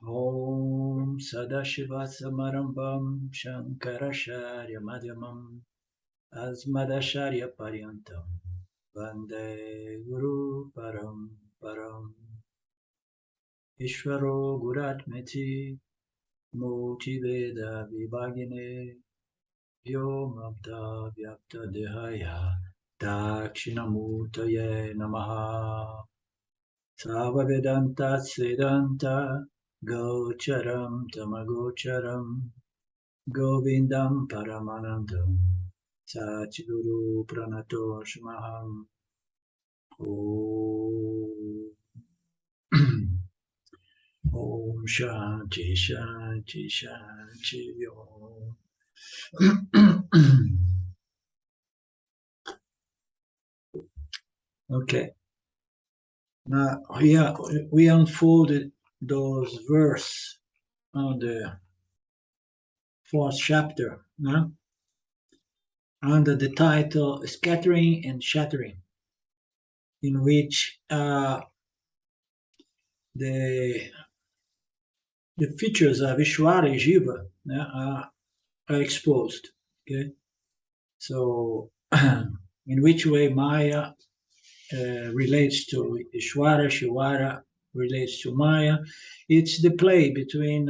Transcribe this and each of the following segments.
Om Sadashiva Samarambam Shankaracharya Madhyamam Asmadacharya Paryantam Vande Guru Param Param Ishvaro Guratmeti Murti Veda Vibhagine Vyomabda Vyapta Dehaya Dakshinamurtaye Namaha Savavedanta Siddhanta Gocharam Tamagocharam Govindam Paramanandam Satguru Pranatoshmaham Om Om Shanti Shanti Shanti Om. Okay, now we unfolded those verses on the fourth chapter, no? Under the title Scattering and Shattering, in which the features of Ishvara and Jiva are exposed. Okay, so in which way Maya relates to Ishvara, Shivara relates to Maya. It's the play between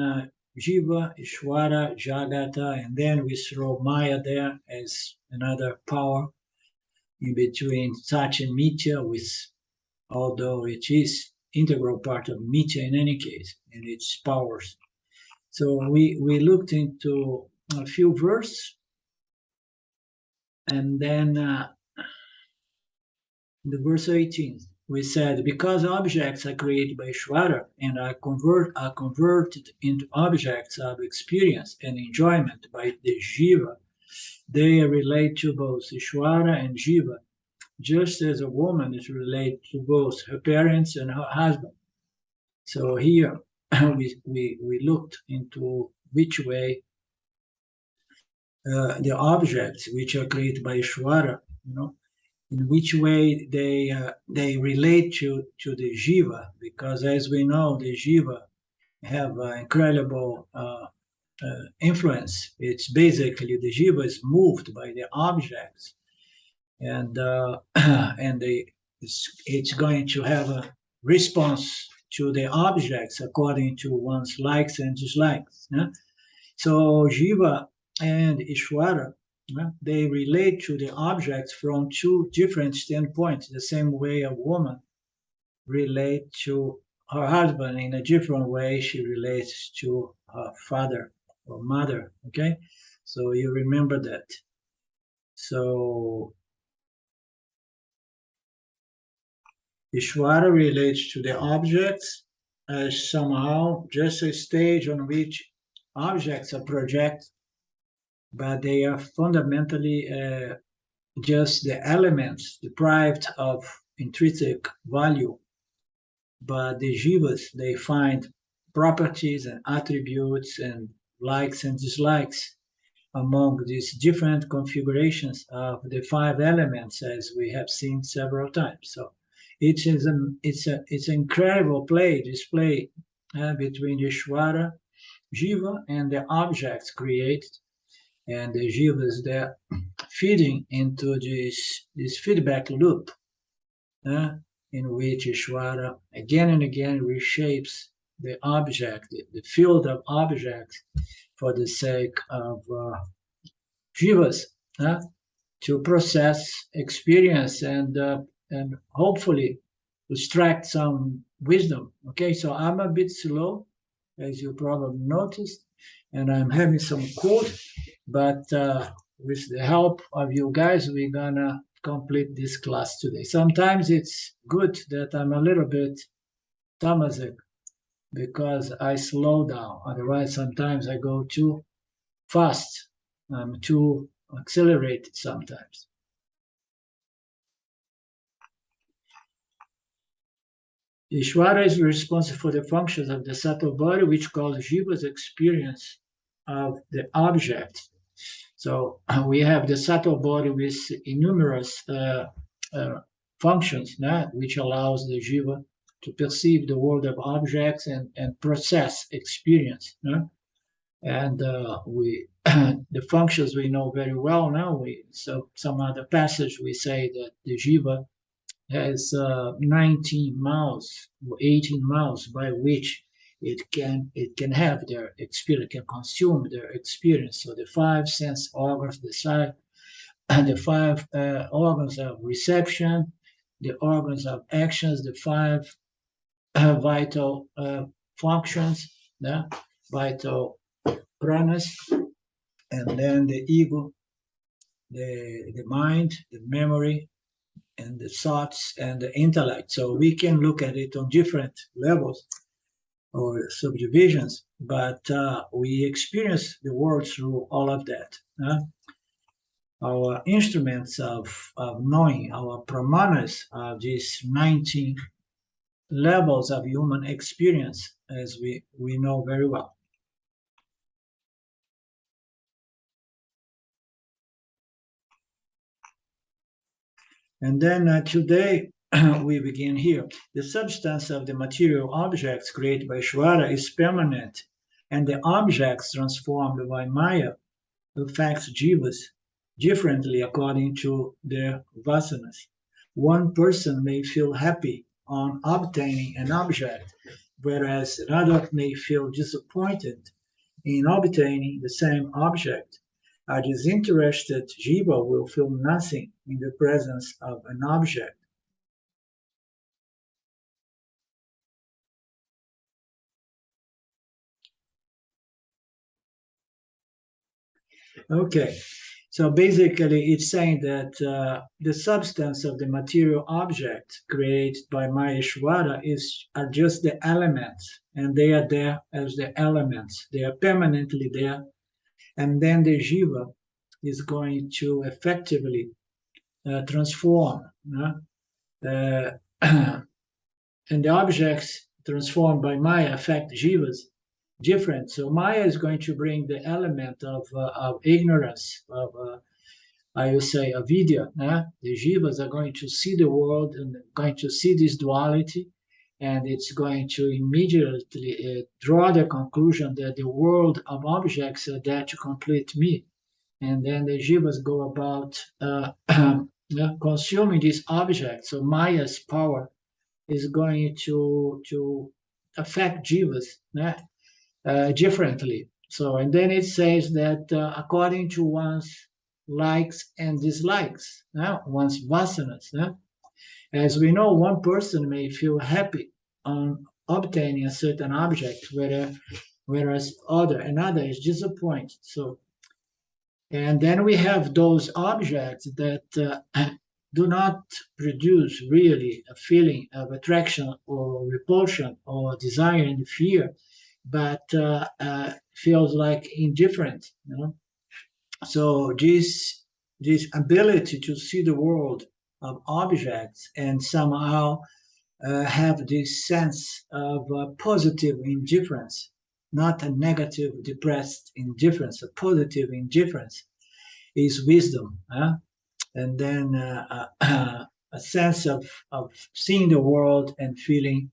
Jiva, Ishvara, Jagata, and then we throw Maya there as another power in between Sach and Mitya, with although it is integral part of Mitya in any case, and its powers. So we looked into a few verses, and then the verse 18, we said, because objects are created by Ishvara and are converted into objects of experience and enjoyment by the Jiva, they relate to both Ishvara and Jiva, just as a woman is related to both her parents and her husband. So here we looked into which way the objects which are created by Ishvara, in which way they relate to the Jiva, because as we know, the Jiva have incredible influence. It's basically the Jiva is moved by the objects, and and it's going to have a response to the objects according to one's likes and dislikes. Yeah? So Jiva and Ishvara, they relate to the objects from two different standpoints, the same way a woman relates to her husband in a different way she relates to her father or mother, okay? So you remember that. So Ishvara relates to the objects as somehow just a stage on which objects are projected, but they are fundamentally just the elements deprived of intrinsic value. But the jivas, they find properties and attributes and likes and dislikes among these different configurations of the five elements, as we have seen several times. So it's an incredible display between Ishvara, Jiva, and the objects created, and the Jivas there feeding into this feedback loop in which Ishvara again and again reshapes the object, the field of objects, for the sake of Jivas to process experience and hopefully extract some wisdom. Okay, so I'm a bit slow, as you probably noticed, and I'm having some cold, but with the help of you guys, we're gonna complete this class today. Sometimes it's good that I'm a little bit tamasic because I slow down. Otherwise, sometimes I go too fast. I'm too accelerated sometimes. Ishvara is responsible for the functions of the subtle body, which calls Jiva's experience of the object. So we have the subtle body with innumerous functions, which allows the Jiva to perceive the world of objects and process experience. And we the functions we know very well now. So some other passage we say that the Jiva has 19 mouths or 18 mouths by which it can have their experience, can consume their experience. So the five sense organs, the five organs of reception, the organs of actions, the five vital functions, vital pranas, and then the ego, the mind, the memory, and the thoughts and the intellect. So we can look at it on different levels or subdivisions, but we experience the world through all of that. Our instruments of knowing, our pramanas, are these 19 levels of human experience, as we know very well. And then today we begin here. The substance of the material objects created by Isvara is permanent, and the objects transformed by Maya affect jivas differently according to their vasanas. One person may feel happy on obtaining an object, whereas another may feel disappointed in obtaining the same object. A disinterested jiva will feel nothing in the presence of an object. Okay, so basically it's saying that the substance of the material object created by Maheshwara are just the elements, and they are there as the elements. They are permanently there, and then the jiva is going to effectively transform. And the objects transformed by Maya affect jivas different. So Maya is going to bring the element of ignorance, of I would say avidya. The jivas are going to see the world and going to see this duality, and it's going to immediately draw the conclusion that the world of objects are there to complete me. And then the jivas go about consuming these objects. So Maya's power is going to affect jivas differently. So, and then it says that according to one's likes and dislikes, one's vasanas. As we know, one person may feel happy on obtaining a certain object, whereas another is disappointed. So, and then we have those objects that do not produce really a feeling of attraction or repulsion or desire and fear, but feels like indifferent. So this ability to see the world of objects and somehow have this sense of positive indifference, not a negative, depressed indifference, a positive indifference is wisdom. And then a sense of seeing the world and feeling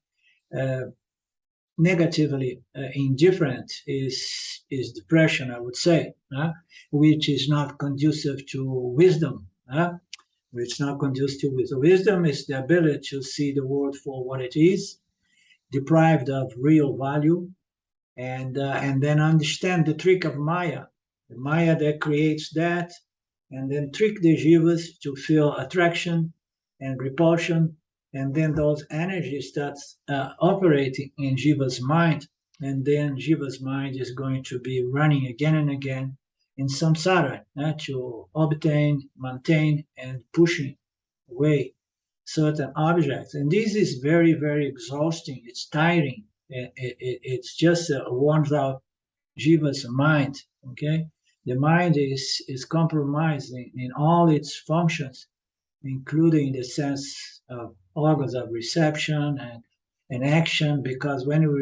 negatively indifferent is depression, I would say, which is not conducive to wisdom. Which is not conducive to wisdom. Wisdom is the ability to see the world for what it is, deprived of real value, and then understand the trick of Maya, the Maya that creates that, and then trick the jivas to feel attraction and repulsion, and then those energies start operating in Jiva's mind, and then Jiva's mind is going to be running again and again in samsara to obtain, maintain, and pushing away certain objects. And this is very, very exhausting. It's tiring. It's just warms out Jiva's mind. Okay, the mind is compromised in all its functions, including the sense of organs of reception and action, because when we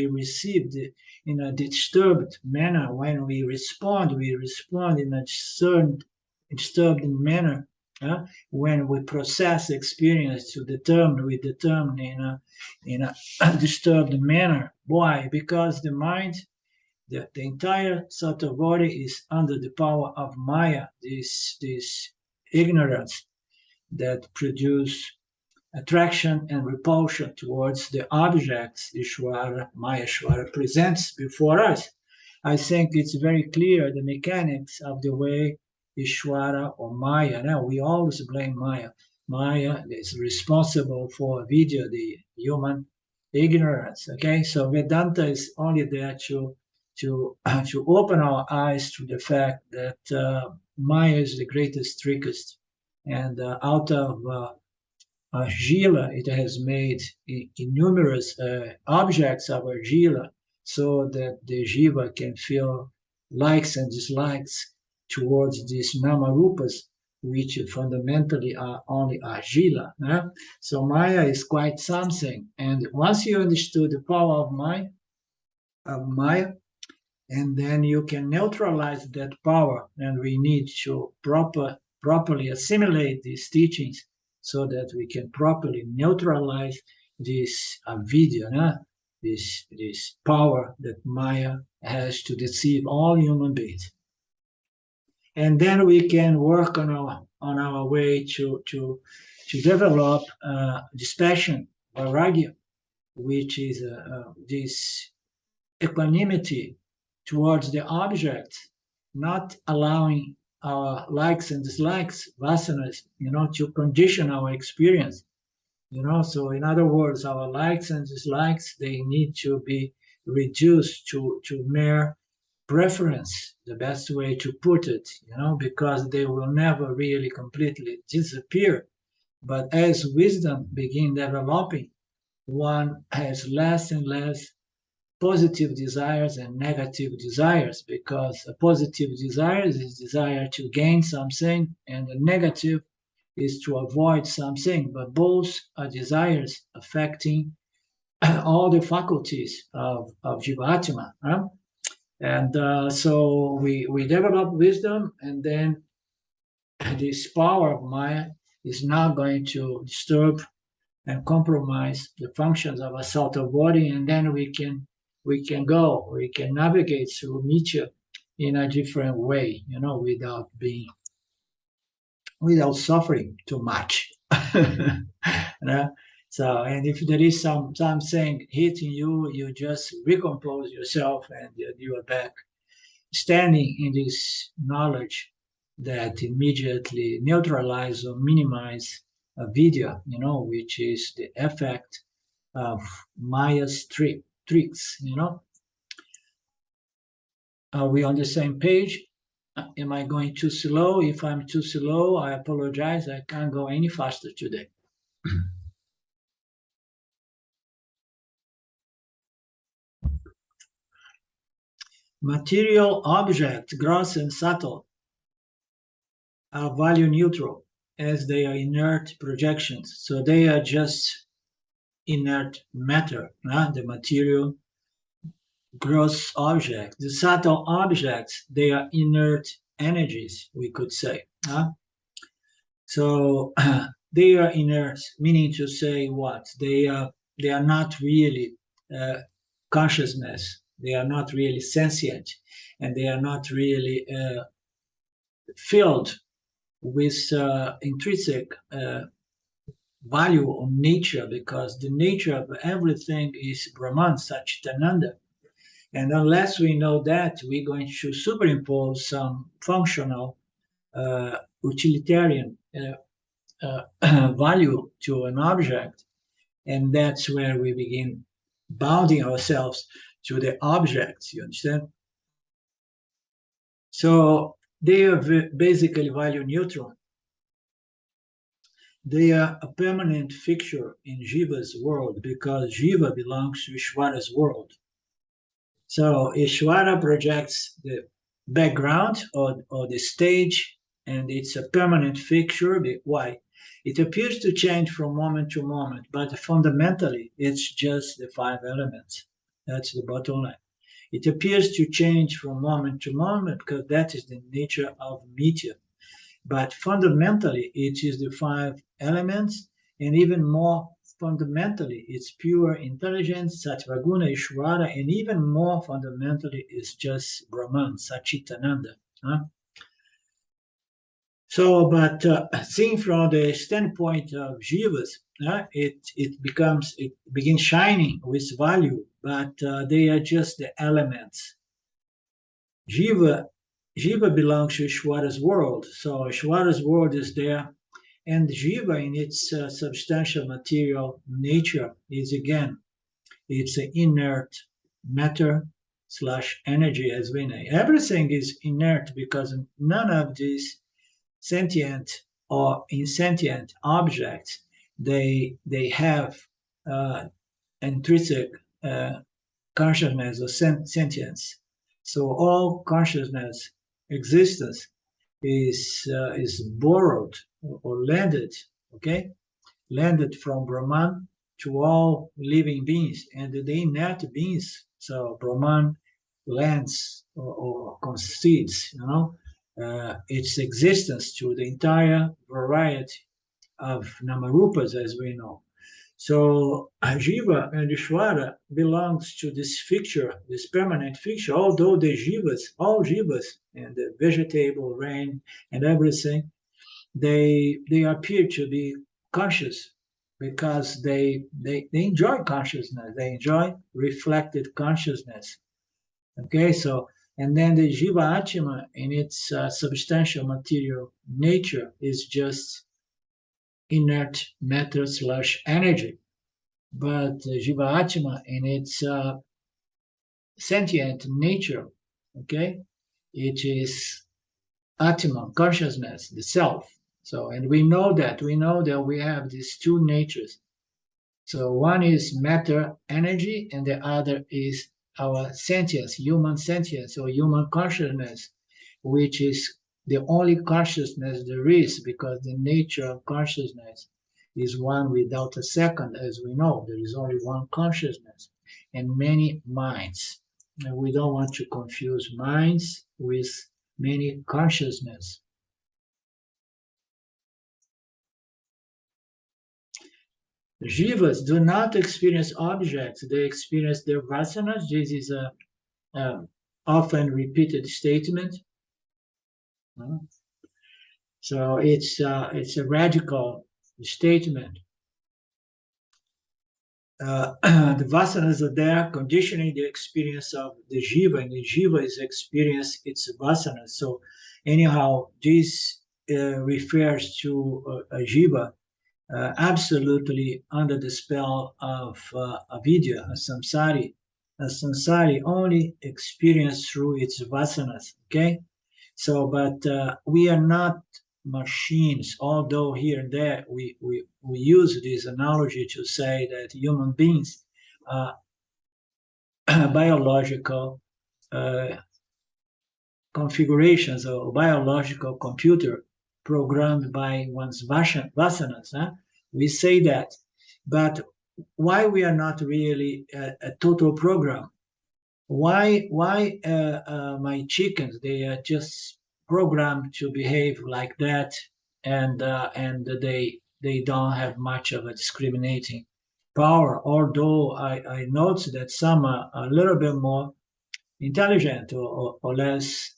received in a disturbed manner. When we respond in a certain disturbed manner. When we process experience to determine, we determine in a disturbed manner. Why? Because the mind, the entire subtle body is under the power of Maya, this ignorance that produce attraction and repulsion towards the objects Ishvara, Maya Ishvara presents before us. I think it's very clear the mechanics of the way Ishvara or Maya. Now we always blame Maya. Maya is responsible for video, the human ignorance. Okay, so Vedanta is only there to open our eyes to the fact that Maya is the greatest trickster, and out of argila, it has made numerous objects of argila so that the Jiva can feel likes and dislikes towards these namarupas, which fundamentally are only argila. So Maya is quite something. And once you understood the power of Maya, and then you can neutralize that power, and we need to properly assimilate these teachings so that we can properly neutralize this avidya, this power that Maya has to deceive all human beings. And then we can work on our way to develop this passion, vairagya, which is this equanimity towards the object, not allowing our likes and dislikes, vasanas, to condition our experience. So in other words, our likes and dislikes, they need to be reduced to mere preference, the best way to put it, because they will never really completely disappear. But as wisdom begin developing, one has less and less positive desires and negative desires, because a positive desire is desire to gain something, and a negative is to avoid something, but both are desires affecting all the faculties of Jivatma. And so we develop wisdom, and then this power of Maya is not going to disturb and compromise the functions of a subtle body, and then we can navigate through Nietzsche in a different way, without suffering too much. So, and if there is something hitting you, you just recompose yourself, and you are back standing in this knowledge that immediately neutralize or minimize avidya, which is the effect of Maya's tricks. Are we on the same page? Am I going too slow? If I'm too slow, I apologize. I can't go any faster today. Material objects, gross and subtle, are value neutral, as they are inert projections. So they are just inert matter, the material gross objects. The subtle objects, they are inert energies, we could say. So they are inert, meaning to say what? They are not really consciousness. They are not really sentient, and they are not really filled with intrinsic value of nature, because the nature of everything is Brahman, Satchitananda. And unless we know that, we're going to superimpose some functional, utilitarian value to an object. And that's where we begin bounding ourselves to the objects, you understand? So they are basically value neutral. They are a permanent fixture in Jiva's world, because Jiva belongs to Ishvara's world. So Ishvara projects the background or the stage, and it's a permanent fixture. Why? It appears to change from moment to moment, but fundamentally, it's just the 5 elements. That's the bottom line. It appears to change from moment to moment because that is the nature of meteor. but fundamentally it is the five elements, and even more fundamentally it's pure intelligence, Sattvaguna, Isvara, and even more fundamentally is just Brahman, Satchitananda. Huh? So, but seen from the standpoint of Jivas, it begins shining with value, but they are just the elements. Jiva, Jiva belongs to Ishvara's world, so Ishvara's world is there, and Jiva in its substantial material nature is again, it's an inert matter slash energy, as we know. Everything is inert because none of these sentient or insentient objects, they have intrinsic consciousness or sentience. So all consciousness existence is borrowed or landed, okay, landed from Brahman to all living beings and the inert beings. So Brahman lands or concedes, its existence to the entire variety of namarupas, as we know. So Jiva and Ishvara belongs to this fixture, this permanent fixture, although the Jivas, all Jivas, and the vegetable rain and everything, they appear to be conscious because they enjoy consciousness, they enjoy reflected consciousness. Okay, so and then the Jiva Atma in its substantial material nature is just inert matter slash energy. But Jiva Atma in its sentient nature, okay, it is Atma, consciousness, the self. So, and we know that we have these two natures. So one is matter, energy, and the other is our sentience, human sentience or human consciousness, which is the only consciousness there is, because the nature of consciousness is one without a second, as we know. There is only one consciousness and many minds. And we don't want to confuse minds with many consciousness. Jivas do not experience objects, they experience their vasanas. This is a often repeated statement. So it's a radical statement. The vasanas are there conditioning the experience of the jiva, and the jiva is experience its vasanas. So anyhow, this refers to a jiva absolutely under the spell of avidya, a samsari. A samsari only experienced through its vasanas, okay? So, but we are not machines, although here and there we use this analogy to say that human beings are biological configurations or biological computer programmed by one's vasanas. Huh? We say that, but why we are not really a total program? Why my chickens, they are just programmed to behave like that, and they don't have much of a discriminating power, although I notice that some are a little bit more intelligent or less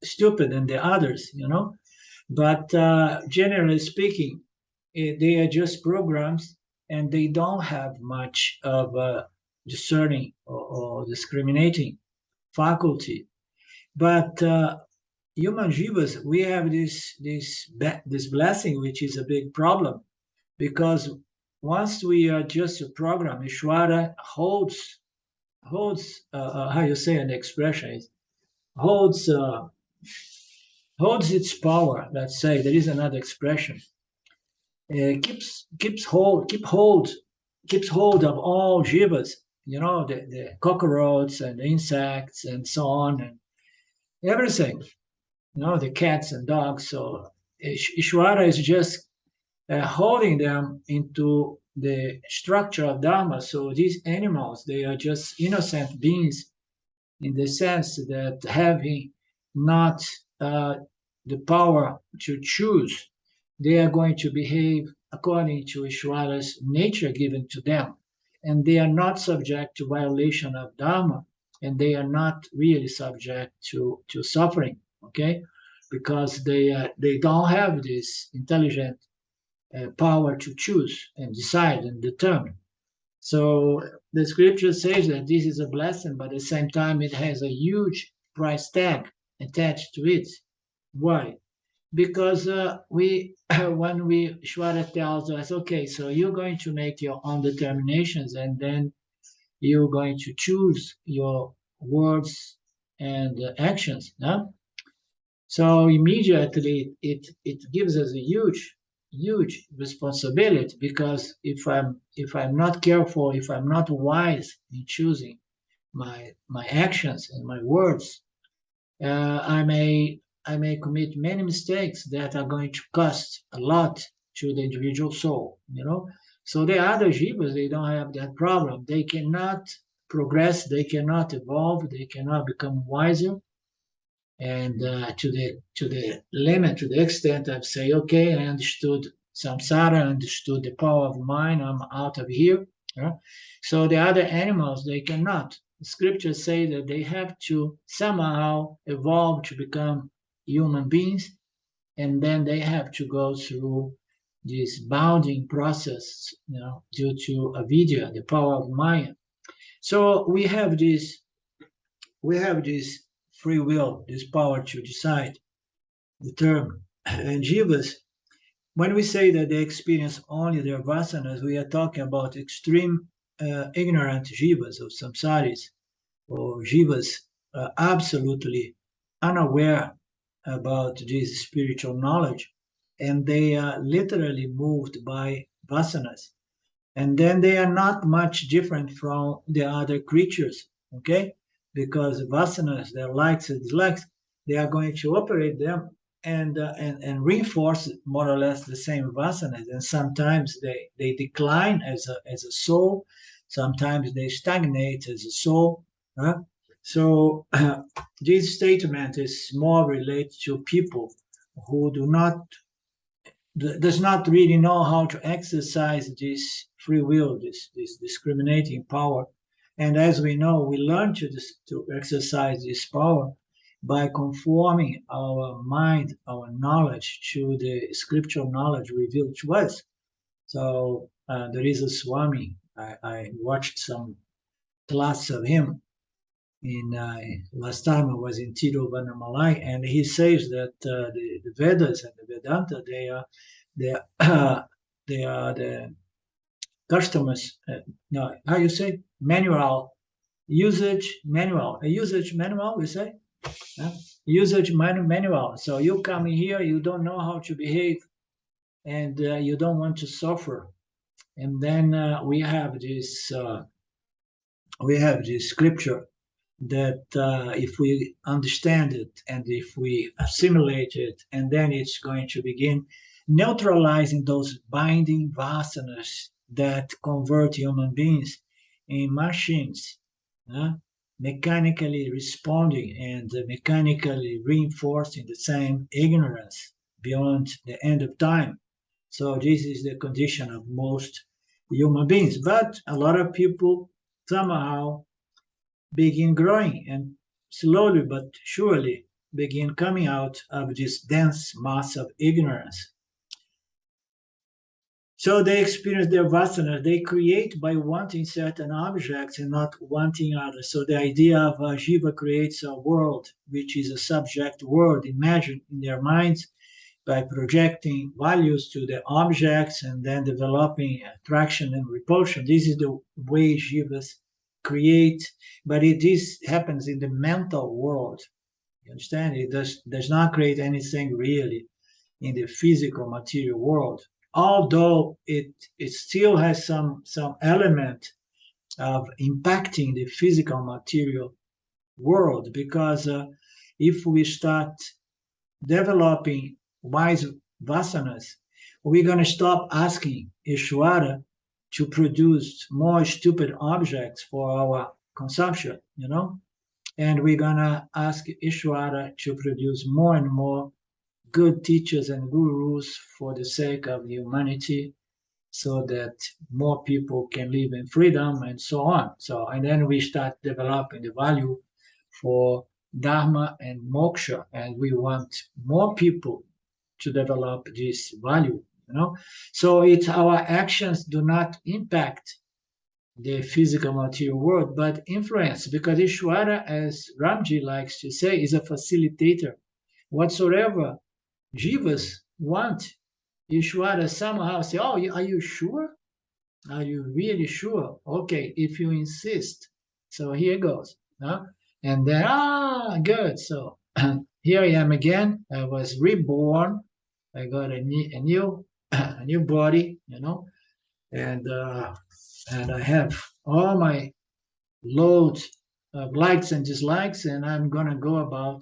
stupid than the others, but generally speaking, they are just programs, and they don't have much of a discerning or discriminating faculty. But human jivas, we have this blessing, which is a big problem, because once we are just a program, Ishvara holds how you say an expression is holds its power. Let's say there is another expression. Keeps hold of all jivas, the cockroaches and the insects and so on, and everything, the cats and dogs. So Ishvara is just holding them into the structure of Dharma. So these animals, they are just innocent beings in the sense that having not the power to choose, they are going to behave according to Ishvara's nature given to them. And they are not subject to violation of Dharma, and they are not really subject to suffering, okay? Because they don't have this intelligent power to choose and decide and determine. So the scripture says that this is a blessing, but at the same time, it has a huge price tag attached to it. Why? Because when Shwara tells us, okay, so you're going to make your own determinations, and then you're going to choose your words and actions. No? So immediately it gives us a huge responsibility, because if I'm not careful, if I'm not wise in choosing my actions and my words, I may commit many mistakes that are going to cost a lot to the individual soul. So the other jivas, they don't have that problem. They cannot progress, they cannot evolve, they cannot become wiser, and to the limit, to the extent of say, okay, I understood samsara, I understood the power of mind, I'm out of here. So the other animals, they cannot. The scriptures say that they have to somehow evolve to become human beings, and then they have to go through this bounding process, due to avidya, the power of maya. So we have this free will, this power to decide, determine. And jivas, when we say that they experience only their vasanas, we are talking about extreme ignorant jivas or samsaris, or jivas absolutely unaware about this spiritual knowledge, and they are literally moved by vasanas. And then they are not much different from the other creatures, okay? Because vasanas, their likes and dislikes, they are going to operate them and reinforce more or less the same vasanas. And sometimes they decline as a soul, sometimes they stagnate as a soul. Huh? So this statement is more related to people who does not really know how to exercise this free will, this discriminating power. And as we know, we learn to exercise this power by conforming our mind, our knowledge to the scriptural knowledge revealed to us. So there is a Swami. I watched some class of him in last time I was in Tiruvannamalai, and he says that the Vedas and the Vedanta, they are they are the customers. No, how you say manual a usage manual we say, uh, manual. So you come here, you don't know how to behave, and you don't want to suffer, and then we have this scripture that if we understand it and if we assimilate it, and then it's going to begin neutralizing those binding vasanas that convert human beings in machines, uh, mechanically responding and mechanically reinforcing the same ignorance beyond the end of time. So this is the condition of most human beings. But a lot of people somehow begin growing and slowly but surely begin coming out of this dense mass of ignorance. So they experience their vasana, they create by wanting certain objects and not wanting others. So the idea of Jiva creates a world, which is a subject world imagined in their minds by projecting values to the objects and then developing attraction and repulsion. This is the way Jivas create, but this happens in the mental world. You understand? It does not create anything really in the physical material world, although it still has some element of impacting the physical material world, because if we start developing wise vasanas, we're going to stop asking Ishvara to produce more stupid objects for our consumption, and we're going to ask Ishvara to produce more and more good teachers and gurus for the sake of humanity, so that more people can live in freedom and so on. So, and then we start developing the value for Dharma and moksha, and we want more people to develop this value, you know. So it's our actions do not impact the physical material world, but influence, because Ishvara, as Ramji likes to say, is a facilitator. Whatsoever Jivas want, Ishvara somehow say, oh, are you sure? Are you really sure? Okay, if you insist. So here goes. Huh? And then, good. So here I am again. I was reborn. I got a new a new body, you know, and I have all my loads of likes and dislikes, and I'm gonna go about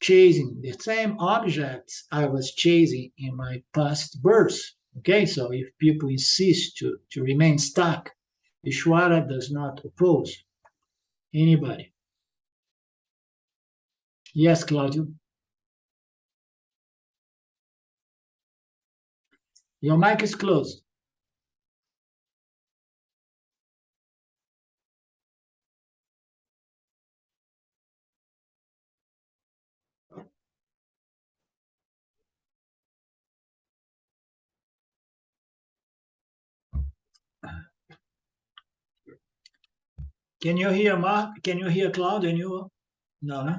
chasing the same objects I was chasing in my past births. Okay, so if people insist to remain stuck, Ishvara does not oppose anybody. Yes, Claudio. Your mic is closed. Can you hear Mark? Can you hear Claude? And you? No, no.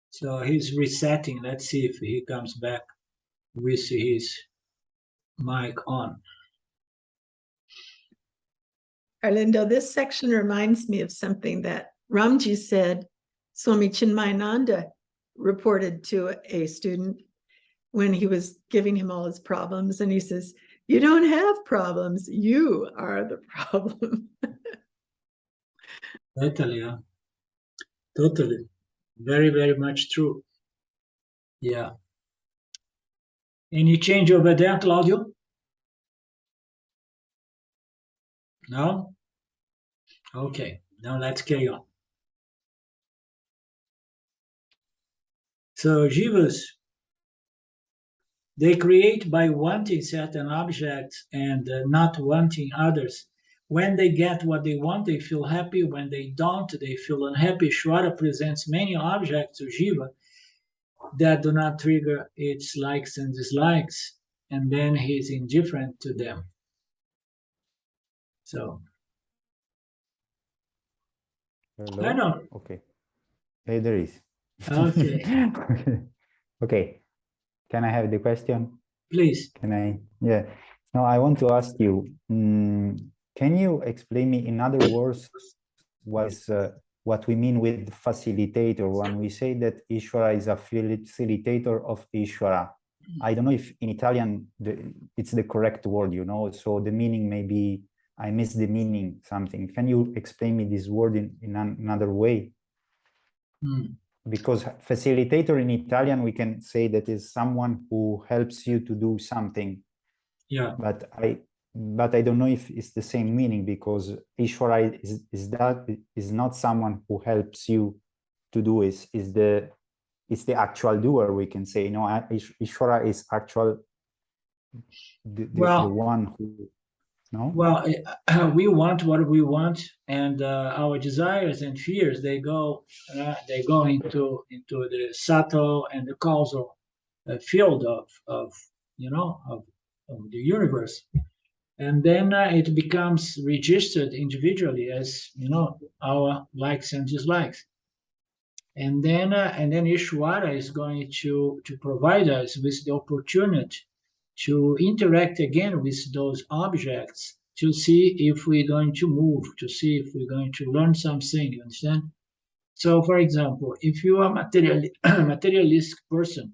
So he's resetting. Let's see if he comes back with his mic on. Arlindo, this section reminds me of something that Ramji said Swami Chinmayananda reported to a student when he was giving him all his problems. And he says, you don't have problems, you are the problem. Totally, yeah. Totally. Very, very much true. Yeah. Any change over there, Claudio? No? Okay, now let's carry on. So Jivas, they create by wanting certain objects and not wanting others. When they get what they want, they feel happy. When they don't, they feel unhappy. Shwara presents many objects to Jiva that do not trigger its likes and dislikes, and then he's indifferent to them. So, Hello? I know. Okay. Hey, there is. Okay. Okay. Can I have the question? Please. Can I? Yeah. Now I want to ask you, can you explain me in other words what we mean with facilitator when we say that Isvara is a facilitator of Isvara? I don't know if in Italian it's the correct word, you know, so the meaning maybe I missed the meaning something. Can you explain me this word in another way? Because facilitator in Italian, we can say that is someone who helps you to do something. Yeah. But I don't know if it's the same meaning, because Isvara is not someone who helps you to do it's the actual doer, we can say. You know, Isvara is actual the one who. No? Well, we want what we want, and our desires and fears they go into the subtle and the causal field of the universe, and then it becomes registered individually as our likes and dislikes, and then Ishvara is going to provide us with the opportunity to interact again with those objects, to see if we're going to move, to see if we're going to learn something, you understand? So, for example, if you are a materialistic person,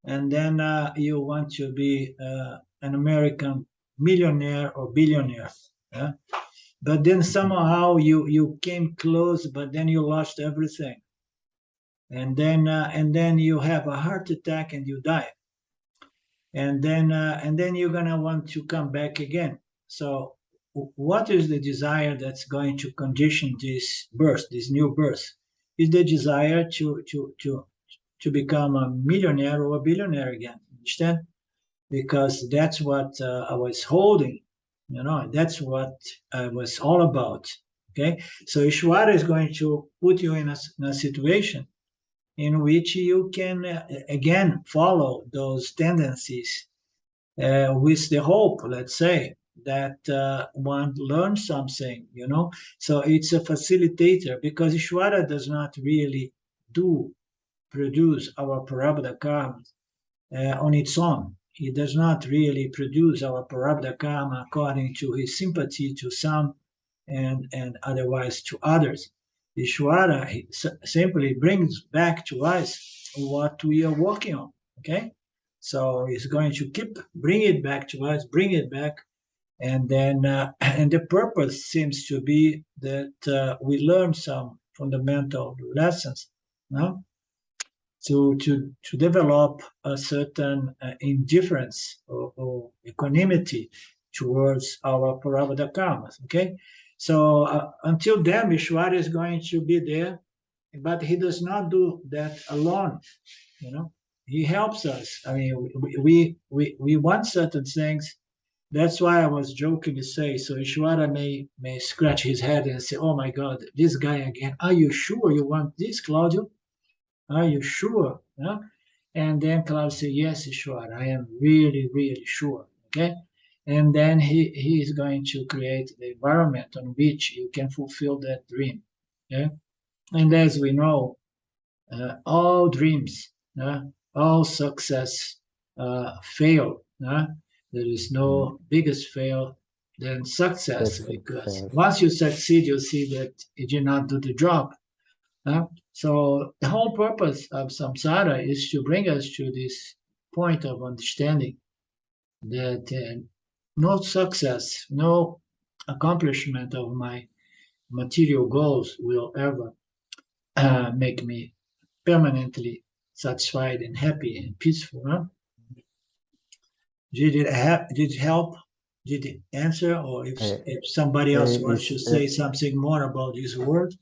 and then you want to be an American millionaire or billionaire. Yeah? But then somehow you came close, but then you lost everything, and then you have a heart attack and you die, and then you're gonna want to come back again. So what is the desire that's going to condition this birth, this new birth? Is the desire to become a millionaire or a billionaire again? Understand? Because that's what I was holding, that's what I was all about. Okay, so Ishvara is going to put you in a situation in which you can again follow those tendencies with the hope, let's say, that one learns something, So it's a facilitator, because Ishvara does not really produce our prarabdha karma on its own. He does not really produce our prarabdha karma according to his sympathy to some and otherwise to others. Ishvara simply brings back to us what we are working on. Okay, so he's going to keep bring it back to us, bring it back, and then and the purpose seems to be that we learn some fundamental lessons, no? To develop a certain indifference or equanimity towards our prarabdha karmas. Okay, so until then, Ishvara is going to be there, but he does not do that alone. He helps us. I mean, we want certain things. That's why I was joking to say. So Ishvara may scratch his head and say, "Oh my God, this guy again. Are you sure you want this, Claudio? Are you sure?" Yeah? And then Claudio said, "Yes, Ishvara, I am really, really sure." Okay. And then he is going to create the environment on which you can fulfill that dream. Yeah. And as we know, all dreams, all success fail. There is no biggest fail than success, because once you succeed, you see that you did not do the job. So the whole purpose of samsara is to bring us to this point of understanding that no success, no accomplishment of my material goals will ever make me permanently satisfied and happy and peaceful. Did it help? Did it answer? Or if somebody else wants to say something more about this word?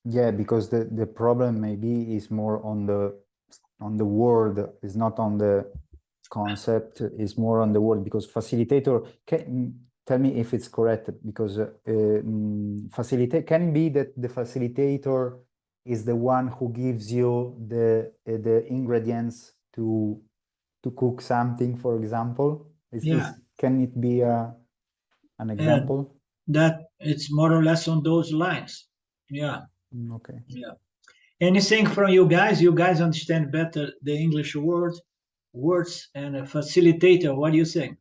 Yeah, because the problem maybe is more on the word, is not on the concept, is more on the word, because facilitator, tell me if it's correct, because facilitate can be that the facilitator is the one who gives you the ingredients to cook something, for example. Can it be an example? That it's more or less on those lines. Yeah. Okay. Yeah. Anything from you guys? You guys understand better the English words and a facilitator. What do you think?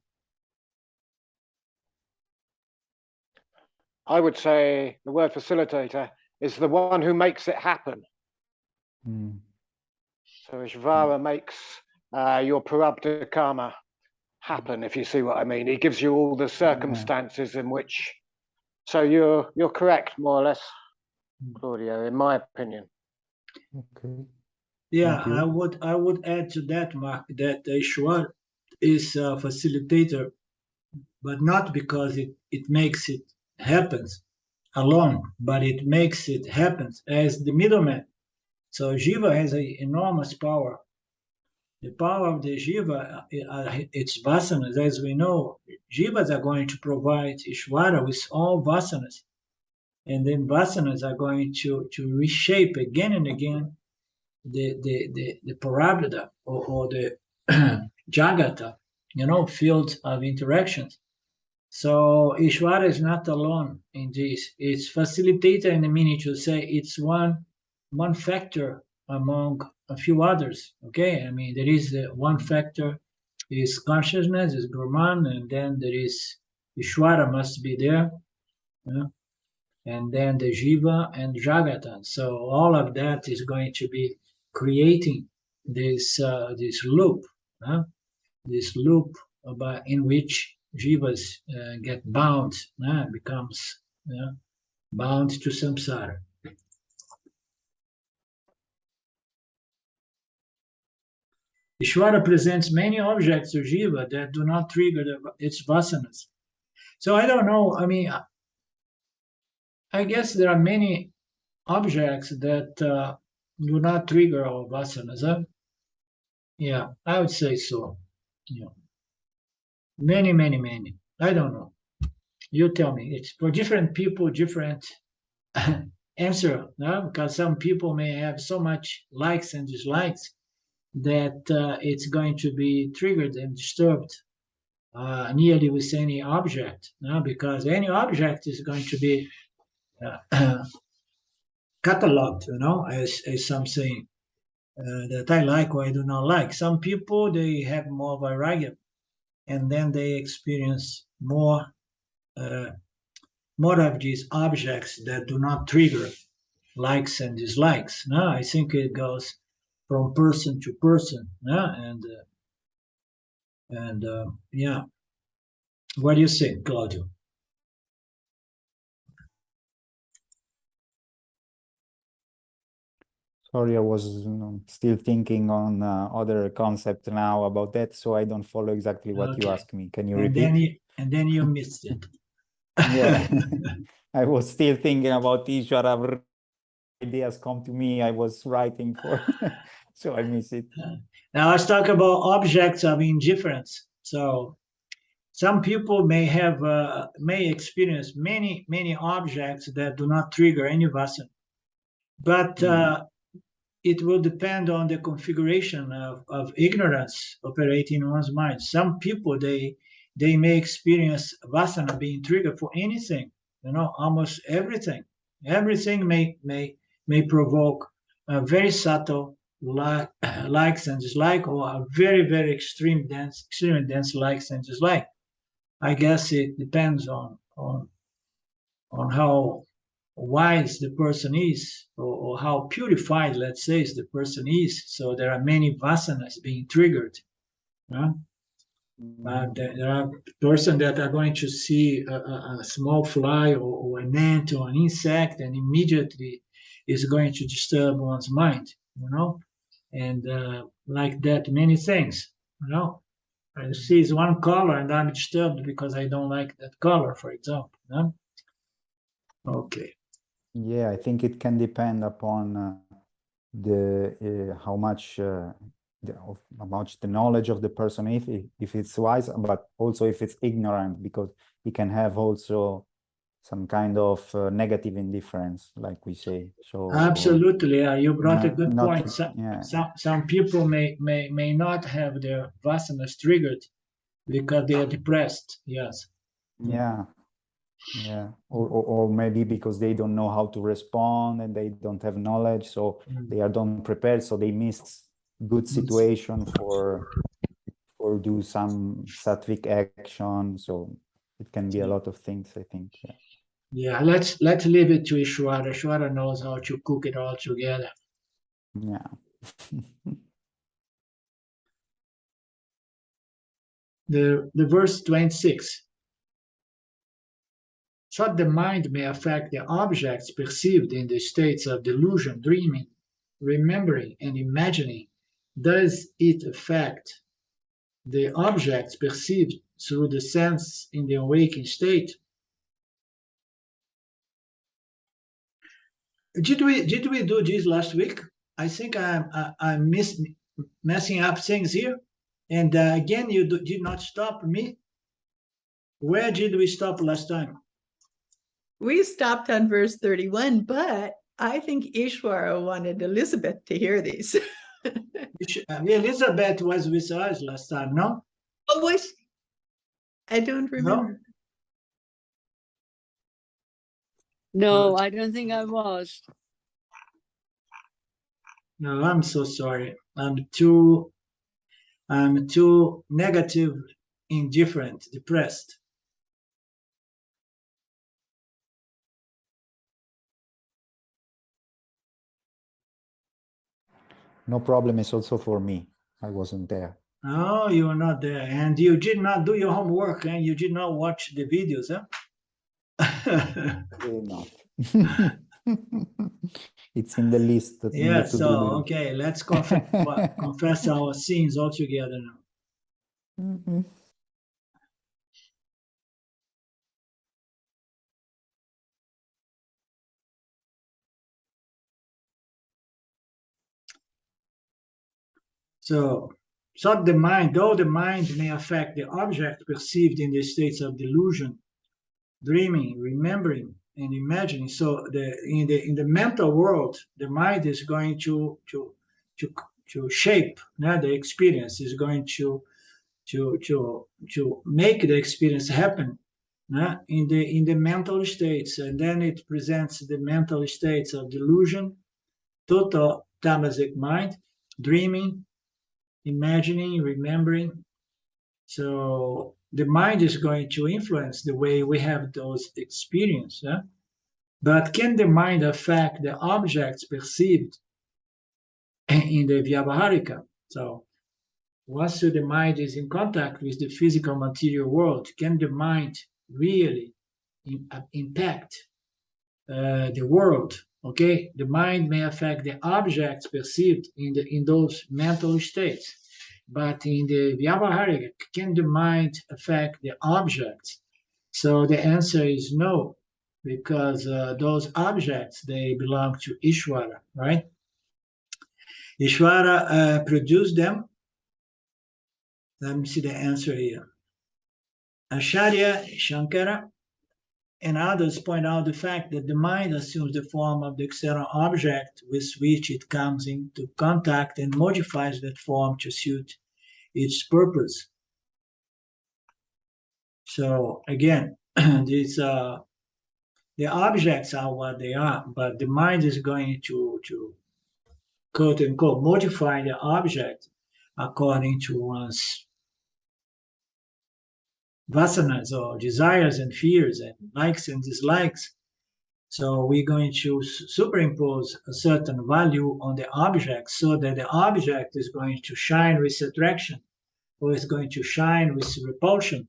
I would say the word facilitator is the one who makes it happen. So Ishvara makes your prarabdha karma happen, if you see what I mean. He gives you all the circumstances in which. So you're correct, more or less, Claudio, in my opinion. Okay. Yeah, I would add to that, Mark, that Ishvara is a facilitator, but not because it makes it happen alone, but it makes it happen as the middleman. So Jiva has an enormous power. The power of the Jiva, its vasanas, as we know, Jivas are going to provide Ishvara with all vasanas. And then vasanas are going to reshape again and again the prarabdha or the jagata, field of interactions. So Ishvara is not alone in this. It's facilitator in the meaning to say it's one factor among a few others. Okay, I mean there is one factor is consciousness, is Brahman, and then there is Ishvara must be there, and then the Jiva and Jagata. So all of that is going to be creating this loop, in which jivas get bound, becomes bound to samsara. Isvara presents many objects to Jiva that do not trigger its vasanas. So I don't know. I mean, I guess there are many objects that do not trigger our vasanas. Huh? Yeah, I would say so. Yeah. Many, many, many. I don't know. You tell me. It's for different people, different answer. No? Because some people may have so much likes and dislikes that it's going to be triggered and disturbed nearly with any object, because any object is going to be cataloged, as something that I like or I do not like. Some people, they have more vairagya, and then they experience more of these objects that do not trigger likes and dislikes. No, I think it goes from person to person, and yeah. What do you think, Claudio? Sorry, I was still thinking on other concept now about that, so I don't follow exactly what you asked me. Can you repeat? And then you missed it. Yeah, I was still thinking about Ishvara. Ideas come to me, I was writing for, so I miss it. Now let's talk about objects of indifference. So some people may experience many objects that do not trigger any vasana, but it will depend on the configuration of ignorance operating in one's mind. Some people, they may experience vasana being triggered for anything, almost everything. Everything may provoke a very subtle likes and dislikes, or a very, very extreme dense likes and dislikes. I guess it depends on how wise the person is, or how purified, let's say, the person is. So there are many vasanas being triggered. There are persons that are going to see a small fly or an ant or an insect, and immediately is going to disturb one's mind, and like that, many things, I see one color and I'm disturbed because I don't like that color, for example. Okay. Yeah, I think it can depend upon the how much the knowledge of the person, if it's wise, but also if it's ignorant, because he can have also some kind of negative indifference, like we say. So absolutely, you brought a good point. Yeah. Some people may not have their vasanas triggered because they are depressed. Yes. Yeah. Or maybe because they don't know how to respond and they don't have knowledge, so they are not prepared, so they miss good situation for do some sattvic action. So it can be a lot of things, I think. Yeah, let's leave it to Isvara. Isvara knows how to cook it all together. Yeah. The verse 26. So the mind may affect the objects perceived in the states of delusion, dreaming, remembering, and imagining. Does it affect the objects perceived through the sense in the awakened state? Did we do this last week? I think I'm messing up things here. And again, you did not stop me. Where did we stop last time? We stopped on verse 31, but I think Isvara wanted Elizabeth to hear these. Elizabeth was with us last time, no? Oh, was she? I don't remember. No, I don't think I was. No, I'm so sorry. I'm too negative, indifferent, depressed. no problem is also for me. I wasn't there. Oh, you were not there, and you did not do your homework, and you did not watch the videos, huh? Really not. It's in the list. In Yeah, the to-do so list. okay, let's confess our sins all together now. Mhm. So, though the mind may affect the object perceived in the states of delusion, dreaming, remembering, and imagining. So, in the mental world, the mind is going to shape the experience. Is going to make the experience happen in the mental states, and then it presents the mental states of delusion, total tamasic mind, dreaming, imagining, remembering. So the mind is going to influence the way we have those experiences. But can the mind affect the objects perceived in the vyvaharika? So once the mind is in contact with the physical material world, can the mind really impact the world? Okay, the mind may affect the objects perceived in those mental states, but in the vyavaharika, can the mind affect the objects? So the answer is no, because those objects, they belong to Isvara, right? Isvara produced them. Let me see the answer here. Acharya Shankara and others point out the fact that the mind assumes the form of the external object with which it comes into contact and modifies that form to suit its purpose. So again, these the objects are what they are, but the mind is going to quote unquote modify the object according to one's vasanas or desires and fears and likes and dislikes. So we're going to superimpose a certain value on the object so that the object is going to shine with attraction or is going to shine with repulsion.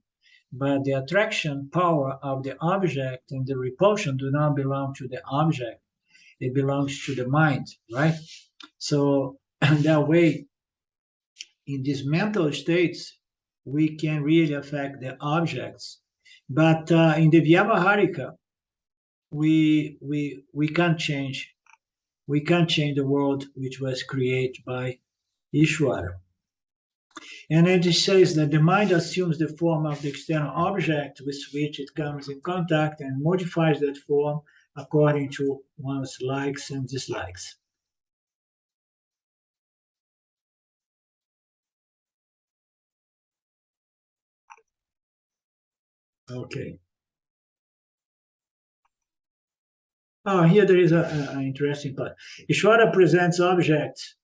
But the attraction power of the object and the repulsion do not belong to the object. It belongs to the mind, right? So that way, in these mental states, we can really affect the objects. But in the vyavaharika, we can't change the world which was created by Isvara. And it says that the mind assumes the form of the external object with which it comes in contact and modifies that form according to one's likes and dislikes. Okay. Oh, here there is an interesting part. Isvara presents objects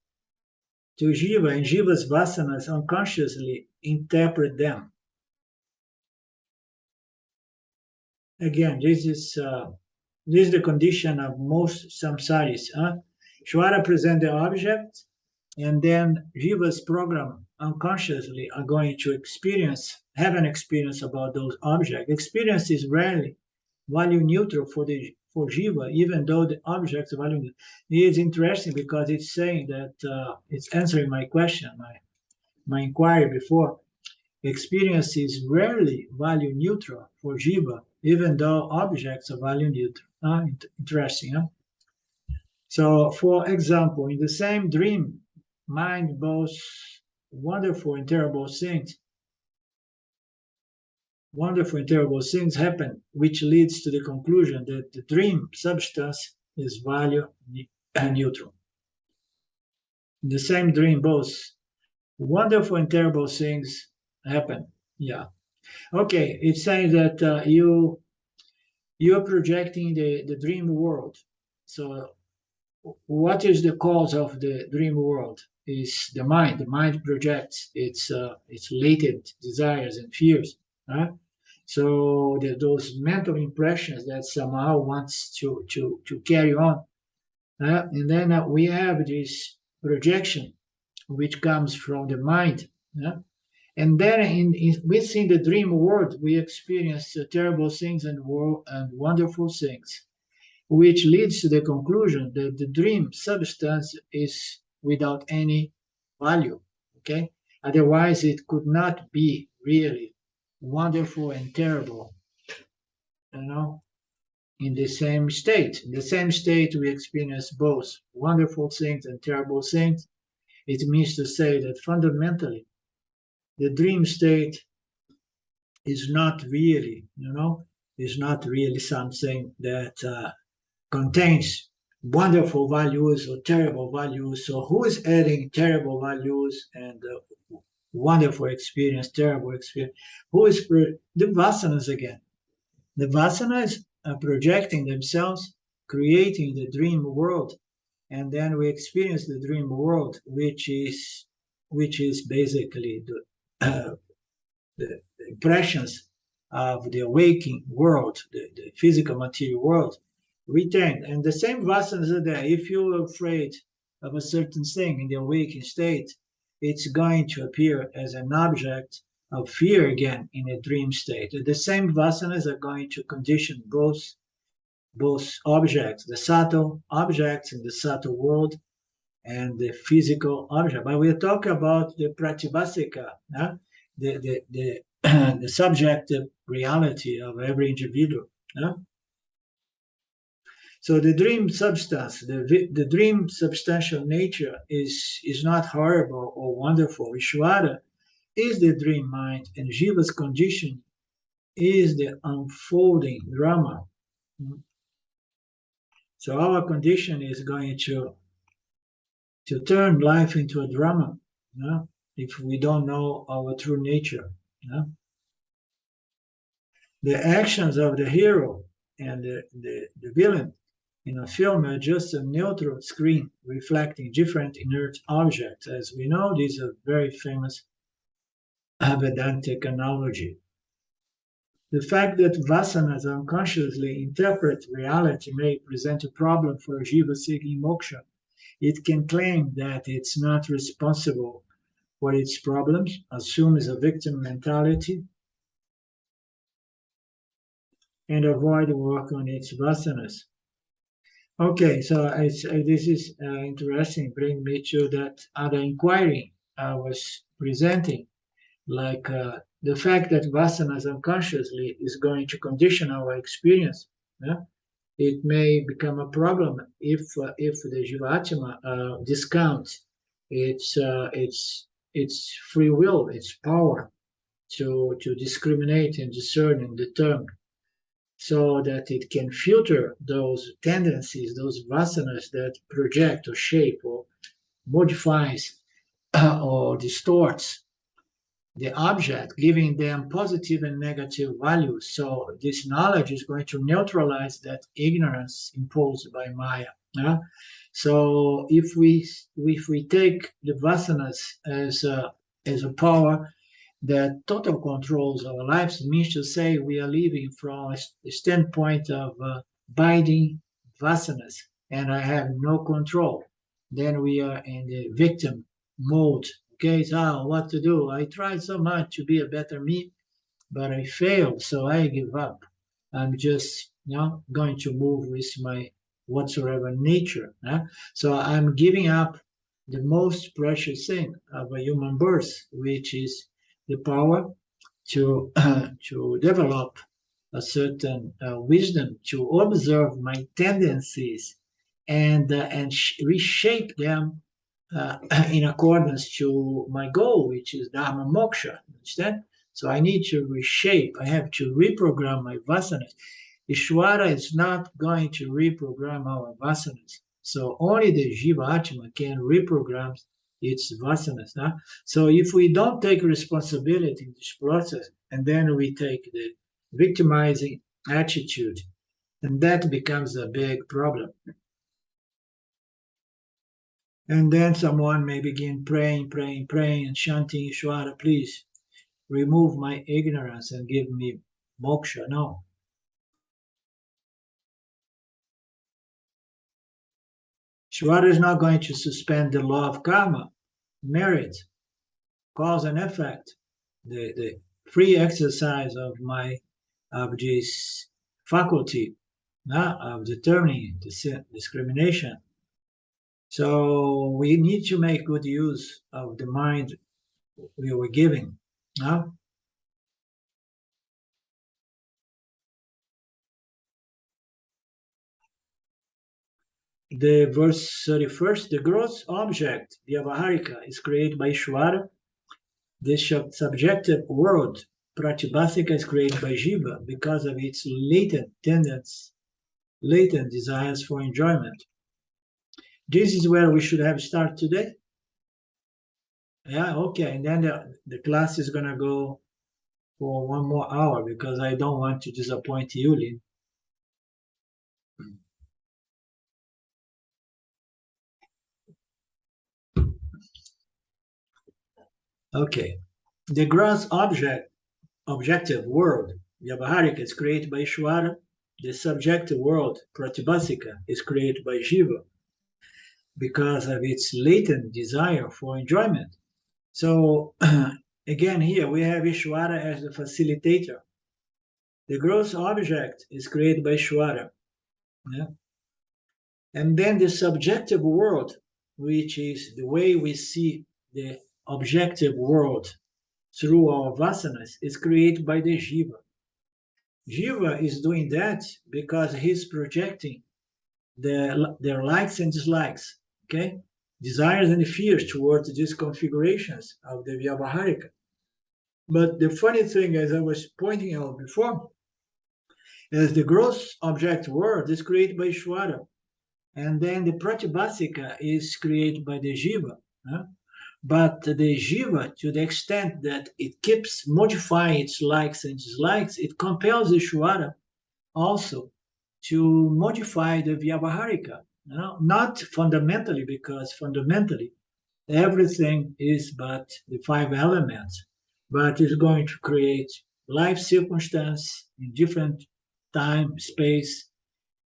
to Jiva, and Jiva's vasanas unconsciously interpret them. Again, this is the condition of most samsaris. Ishvara present the object, and then Jiva's program unconsciously are going to have an experience about those objects. Experience is rarely value neutral for Jiva, even though the objects are value neutral. It's interesting because it's saying that it's answering my question, my inquiry before. Experience is rarely value neutral for Jiva, even though objects are value neutral. Interesting, huh? So, for example, in the same dream, mind boasts wonderful and terrible things. Wonderful and terrible things happen, which leads to the conclusion that the dream substance is value neutral. In the same dream, both wonderful and terrible things happen. Yeah. Okay, it's saying that you're projecting the dream world. So what is the cause of the dream world? Is the mind. The mind projects its latent desires and fears. So those mental impressions that somehow wants to carry on. And then we have this projection, which comes from the mind. Yeah? And then within the dream world, we experience terrible things and wonderful things, which leads to the conclusion that the dream substance is without any value. Okay, otherwise it could not be really wonderful and terrible, in the same state. In the same state, we experience both wonderful things and terrible things. It means to say that fundamentally, the dream state is not really, is not really something that contains wonderful values or terrible values. So who is adding terrible values and wonderful experience, terrible experience? Who is the vasanas again? The vasanas are projecting themselves, creating the dream world, and then we experience the dream world, which is basically the impressions of the waking world, the physical material world, retained. And the same vasanas are there. If you're afraid of a certain thing in the awakened state, it's going to appear as an object of fear again in a dream state. The same vasanas are going to condition both objects, the subtle objects in the subtle world and the physical object. But we're talking about the pratibhasika, the subjective reality of every individual. So the dream substance, the dream substantial nature is not horrible or wonderful. Isvara is the dream mind, and Jiva's condition is the unfolding drama. So our condition is going to turn life into a drama, if we don't know our true nature. The actions of the hero and the villain in a film are just a neutral screen reflecting different inert objects. As we know, this is a very famous Vedantic analogy. The fact that vasanas unconsciously interpret reality may present a problem for a jiva seeking moksha. It can claim that it's not responsible for its problems, assumes a victim mentality, and avoid work on its vasanas. Okay, so this is interesting, bring me to that other inquiry I was presenting, like the fact that vasanas unconsciously is going to condition our experience. It may become a problem if the Jivatma discounts its free will, its power to discriminate and discern and determine, so that it can filter those tendencies, those vasanas that project or shape or modifies or distorts the object, giving them positive and negative values. So this knowledge is going to neutralize that ignorance imposed by Maya. So if we take the vasanas as a power that total controls our lives, it means to say we are living from a standpoint of binding vasanas, and I have no control. Then we are in the victim mode. Okay, so what to do? I tried so much to be a better me, but I failed, so I give up. I'm just going to move with my whatsoever nature. So I'm giving up the most precious thing of a human birth, which is the power to develop a certain wisdom, to observe my tendencies and reshape them in accordance to my goal, which is Dharma Moksha. Understand? So I need to reshape. I have to reprogram my vasanas. Isvara is not going to reprogram our vasanas. So only the Jiva Atma can reprogram its vasanas. So if we don't take responsibility in this process, and then we take the victimizing attitude, and that becomes a big problem. And then someone may begin praying, and chanting, Isvara, please remove my ignorance and give me moksha. No. Ishvara is not going to suspend the law of karma, merit, cause and effect, the free exercise of this faculty of determining discrimination. So we need to make good use of the mind we were giving. The verse 31st, the gross object, vyvaharika, is created by Isvara. The subjective world, pratibhasika, is created by Jiva because of its latent tendencies, latent desires for enjoyment. This is where we should have started today. Yeah, okay. And then the class is going to go for 1 more hour because I don't want to disappoint you, Lynn. Okay. The gross objective world, vyvaharika, is created by Isvara. The subjective world, pratibhasika, is created by Jiva because of its latent desire for enjoyment. So again, here we have Isvara as the facilitator. The gross object is created by Isvara. Yeah? And then the subjective world, which is the way we see the objective world through our vasanas, is created by the Jiva. Jiva is doing that because he's projecting their likes and dislikes, okay? Desires and fears towards these configurations of the vyvaharika. But the funny thing, as I was pointing out before, is the gross object world is created by Isvara. And then the pratibhasika is created by the Jiva. But the Jiva, to the extent that it keeps modifying its likes and dislikes, it compels Isvara also to modify the vyvaharika. Not fundamentally, because fundamentally everything is but the 5 elements, but it's going to create life circumstance in different time, space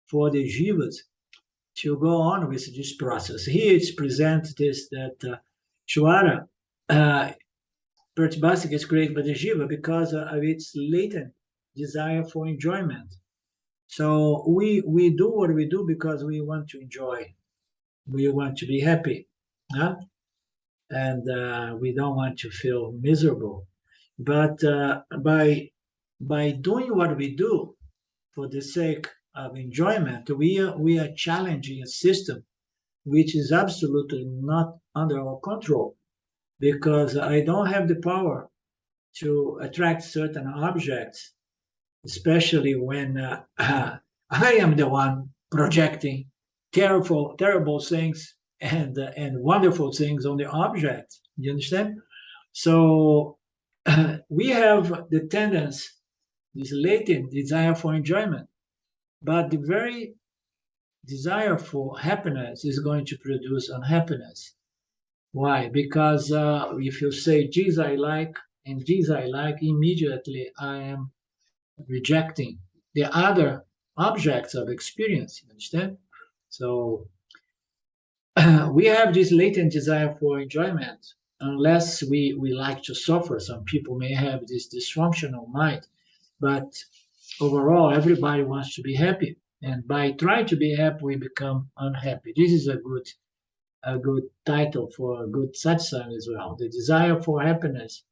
for the jivas to go on with this process. Here it's presented this that Shwara, pratibhasika, is created by the jiva because of its latent desire for enjoyment. So we do what we do because we want to enjoy. We want to be happy. And we don't want to feel miserable. But by doing what we do for the sake of enjoyment, we are challenging a system which is absolutely not under our control, because I don't have the power to attract certain objects, especially when I am the one projecting terrible things and wonderful things on the object. You understand? So we have the tendency, this latent desire for enjoyment, but the very desire for happiness is going to produce unhappiness. Why? Because if you say, geez, I like, and geez, I like, immediately I am rejecting the other objects of experience. You understand? So we have this latent desire for enjoyment, unless we like to suffer. Some people may have this dysfunctional mind, but overall, everybody wants to be happy. And by trying to be happy, we become unhappy. This is a good title for a good satsang as well. The desire for happiness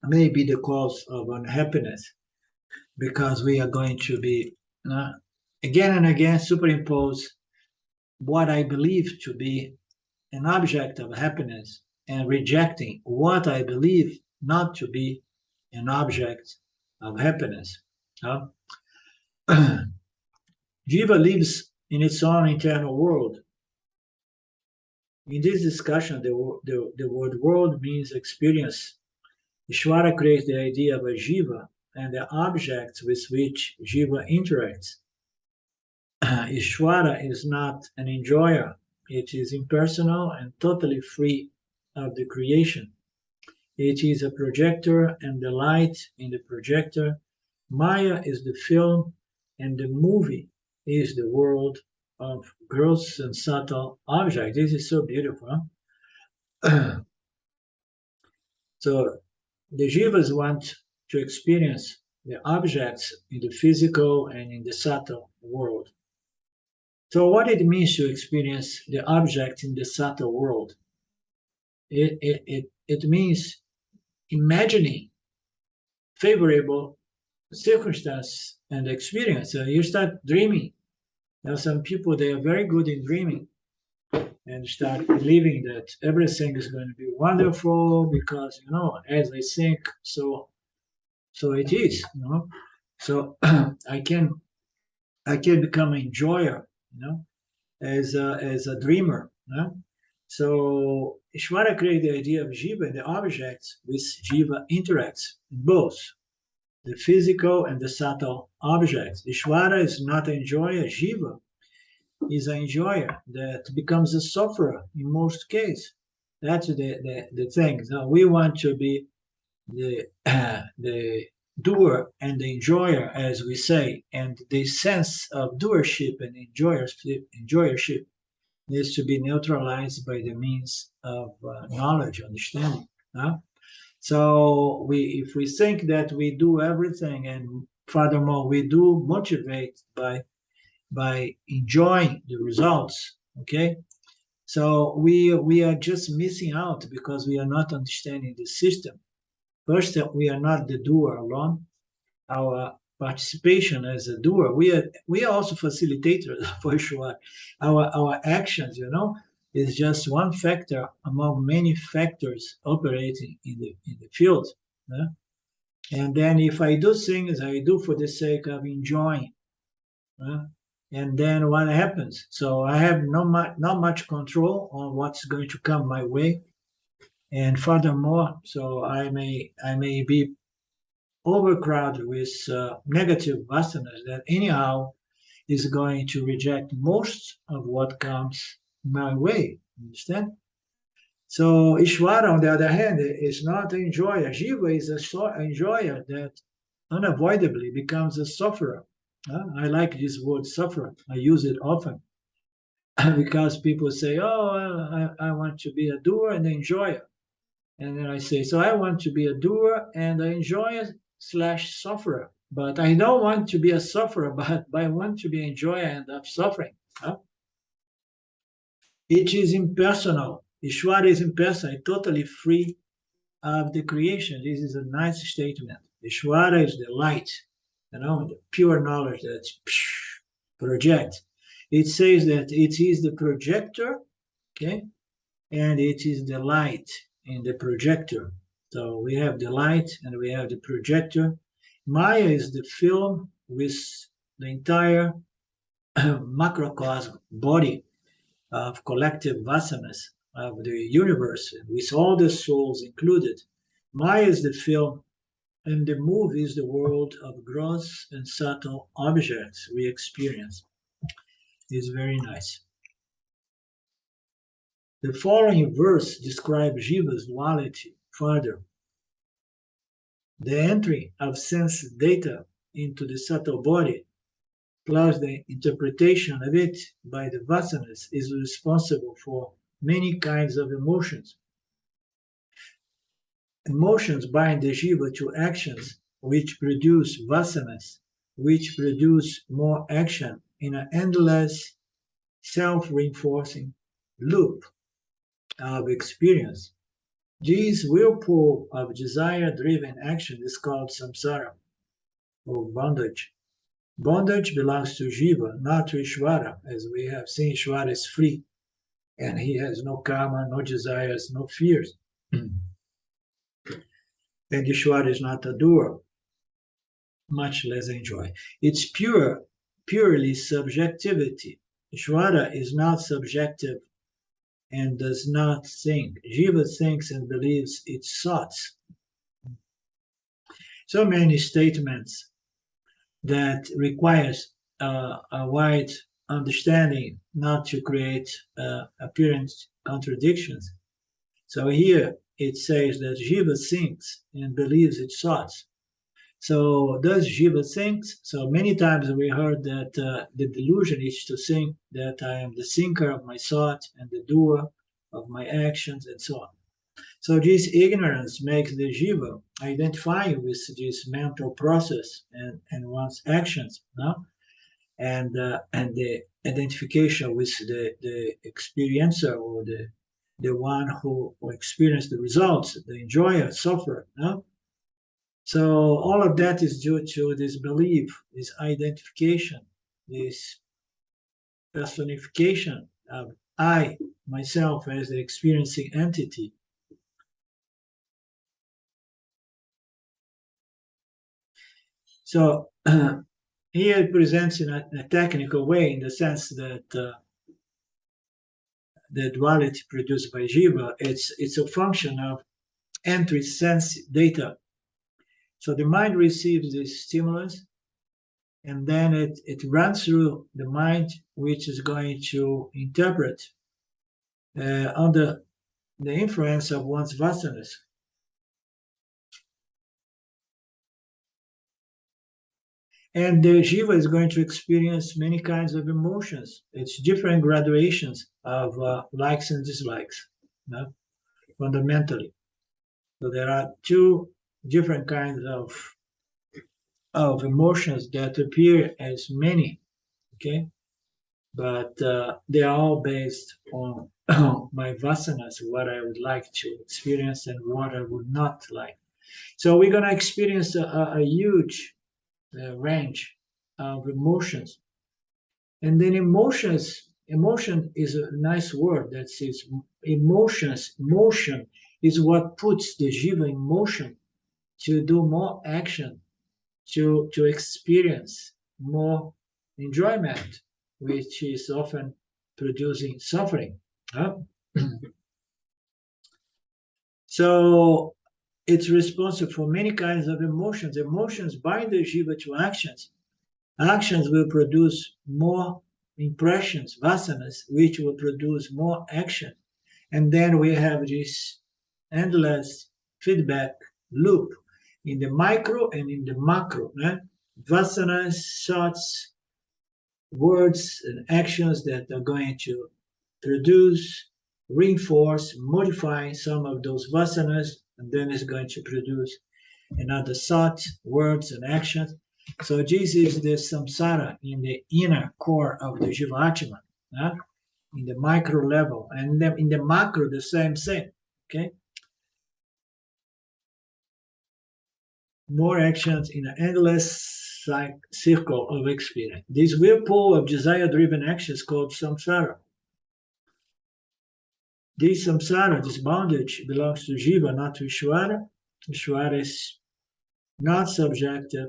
may be the cause of unhappiness, because we are going to be again and again superimpose what I believe to be an object of happiness and rejecting what I believe not to be an object of happiness. Jiva lives in its own internal world. In this discussion, the word world means experience. Isvara creates the idea of a Jiva and the objects with which Jiva interacts. Isvara is not an enjoyer. It is impersonal and totally free of the creation. It is a projector, and the light in the projector. Maya is the film, and the movie is the world of gross and subtle objects. This is so beautiful. Huh? So the jivas want to experience the objects in the physical and in the subtle world. So what it means to experience the object in the subtle world? It means imagining favorable circumstance and experience. So you start dreaming. Now some people, they are very good in dreaming and start believing that everything is going to be wonderful because, as I think, so it is, So I can become an enjoyer, as a dreamer. So Isvara created the idea of Jiva and the objects with Jiva interacts in both the physical and the subtle objects. Isvara is not an enjoyer, Jiva is an enjoyer that becomes a sufferer in most cases. That's the thing. So we want to be the the doer and the enjoyer, as we say, and the sense of doership and enjoyership needs to be neutralized by the means of knowledge, understanding. So if we think that we do everything, and furthermore we do motivate by enjoying the results, okay? So we are just missing out because we are not understanding the system. First, we are not the doer alone. Our participation as a doer, we are also facilitators for sure. Our actions, is just one factor among many factors operating in the field. And then if I do things, I do for the sake of enjoying. And then what happens? So I have not much control on what's going to come my way. And furthermore, so I may be overcrowded with negative vasanas that anyhow is going to reject most of what comes my way. Understand? So Isvara, on the other hand, is not an enjoyer. Jiva is an enjoyer that unavoidably becomes a sufferer. I like this word sufferer. I use it often because people say, oh, I want to be a doer and an enjoyer. And then I say, so I want to be a doer and an enjoyer / sufferer. But I don't want to be a sufferer, but I want to be an enjoyer and of suffering. It is impersonal. Isvara is impersonal, totally free of the creation. This is a nice statement. Isvara is the light, the pure knowledge that's project. It says that it is the projector, okay, and it is the light in the projector. So we have the light and we have the projector. Maya is the film with the entire macrocosm body of collective vasanas of the universe, with all the souls included. Maya is the film, and the movie is the world of gross and subtle objects we experience. It's very nice. The following verse describes Jiva's duality further. The entry of sense data into the subtle body, plus the interpretation of it by the vasanas, is responsible for many kinds of emotions. Emotions bind the Jiva to actions which produce vasanas, which produce more action in an endless, self-reinforcing loop of experience. This whirlpool of desire-driven action is called samsara, or bondage. Bondage belongs to Jiva, not to Isvara, as we have seen. Isvara is free, and he has no karma, no desires, no fears. And Isvara is not a doer, much less enjoy. It's purely subjectivity. Isvara is not subjective and does not think. Jiva thinks and believes its thoughts. So many statements that requires a wide understanding not to create apparent contradictions. So here it says that Jiva thinks and believes its thoughts. So does Jiva think? So many times we heard that the delusion is to think that I am the thinker of my thought and the doer of my actions and so on. So this ignorance makes the Jiva identifying with this mental process and one's actions, no? And the identification with the experiencer or the one who experienced the results, the enjoyer, sufferer, no? So all of that is due to this belief, this identification, this personification of I, myself, as the experiencing entity. So here it presents in a technical way, in the sense that the duality produced by Jiva, it's a function of entry sense data. So the mind receives this stimulus, and then it runs through the mind, which is going to interpret under the influence of one's vasanas. And the Jiva is going to experience many kinds of emotions. It's different graduations of likes and dislikes, no? Fundamentally. So there are two different kinds of emotions that appear as many, okay? But they are all based on my vasanas, what I would like to experience and what I would not like. So we're going to experience a huge range of emotions. And then emotion is a nice word that says emotions. Motion is what puts the Jiva in motion to do more action, to experience more enjoyment, which is often producing suffering. Huh? So it's responsible for many kinds of emotions. Emotions bind the Jiva to actions. Actions will produce more impressions, vasanas, which will produce more action. And then we have this endless feedback loop in the micro and in the macro. Vasanas, thoughts, words, and actions that are going to produce, reinforce, modify some of those vasanas, and then it's going to produce another thought, words, and actions. So this is the samsara in the inner core of the Jivatma, in the micro level, and then in the macro, the same thing. Okay, more actions in an endless circle of experience. This whirlpool of desire-driven actions called samsara. This samsara, this bondage, belongs to Jiva, not to Isvara. Isvara is not subjective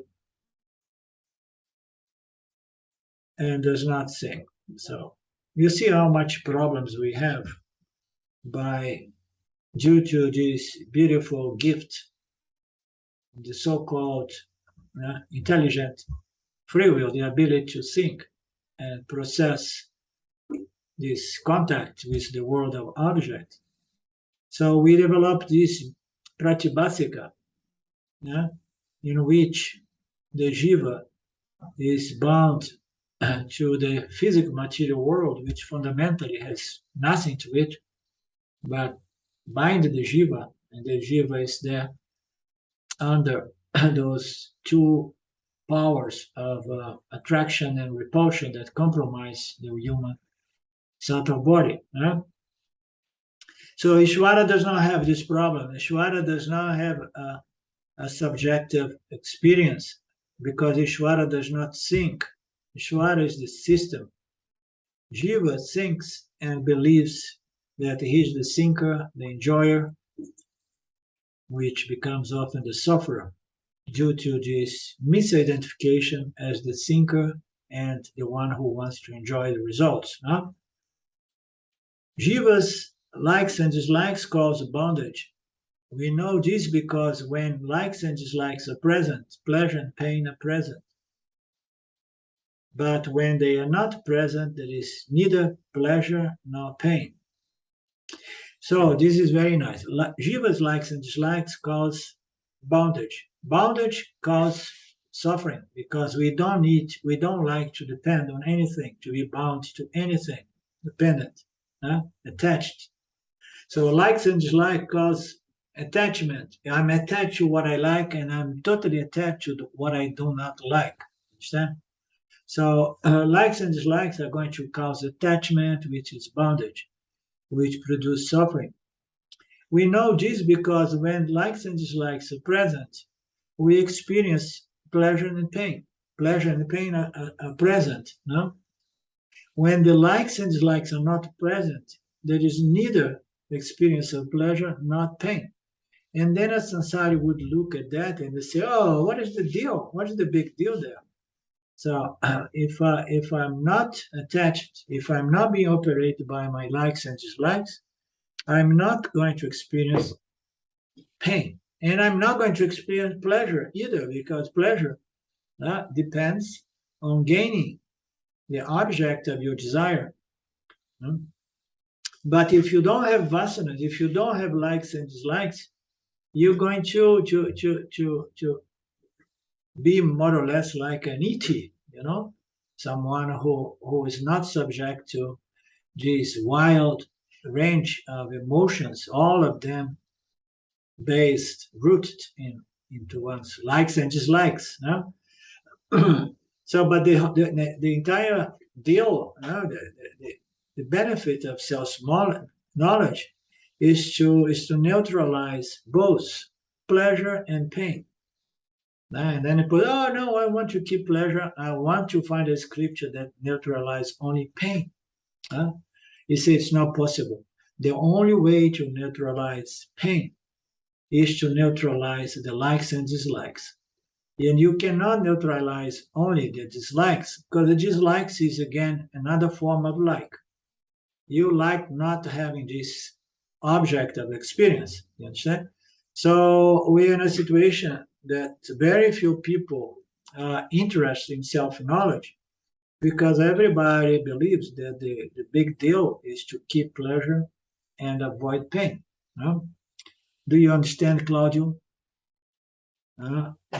and does not think. So you see how much problems we have due to this beautiful gift, the so-called intelligent free will, the ability to think and process this contact with the world of objects. So we developed this pratibhasika, in which the Jiva is bound to the physical material world, which fundamentally has nothing to it, but bind the Jiva, and the Jiva is there under those two powers of attraction and repulsion that compromise the human subtle body. So Isvara does not have this problem. Isvara does not have a subjective experience because Isvara does not think. Isvara is the system. Jiva thinks and believes that he is the thinker, the enjoyer, which becomes often the sufferer due to this misidentification as the thinker and the one who wants to enjoy the results. Jiva's likes and dislikes cause bondage. We know this because when likes and dislikes are present, pleasure and pain are present. But when they are not present, there is neither pleasure nor pain. So this is very nice. Jiva's likes and dislikes cause bondage. Bondage causes suffering because we don't like to depend on anything, to be bound to anything, dependent, attached. So likes and dislikes cause attachment. I'm attached to what I like, and I'm totally attached to what I do not like. Understand? So likes and dislikes are going to cause attachment, which is bondage, which produce suffering. We know this because when likes and dislikes are present, we experience pleasure and pain. Pleasure and pain are present. No? When the likes and dislikes are not present, there is neither experience of pleasure nor pain. And then a samsari would look at that and they say, "Oh, what is the deal? What is the big deal there?" So if I'm not attached, if I'm not being operated by my likes and dislikes, I'm not going to experience pain. And I'm not going to experience pleasure either, because pleasure depends on gaining the object of your desire. But if you don't have vasanas, if you don't have likes and dislikes, you're going to be more or less like an ET, someone who is not subject to this wild range of emotions, all of them rooted into one's likes and dislikes. No? So, but the entire deal, the benefit of self-knowledge is to neutralize both pleasure and pain. And then you put, oh no, I want to keep pleasure. I want to find a scripture that neutralizes only pain. You see, it's not possible. The only way to neutralize pain is to neutralize the likes and dislikes. And you cannot neutralize only the dislikes, because the dislikes is again another form of like. You like not having this object of experience. You understand? So we're in a situation that very few people are interested in self-knowledge, because everybody believes that the big deal is to keep pleasure and avoid pain. Do you understand, Claudio?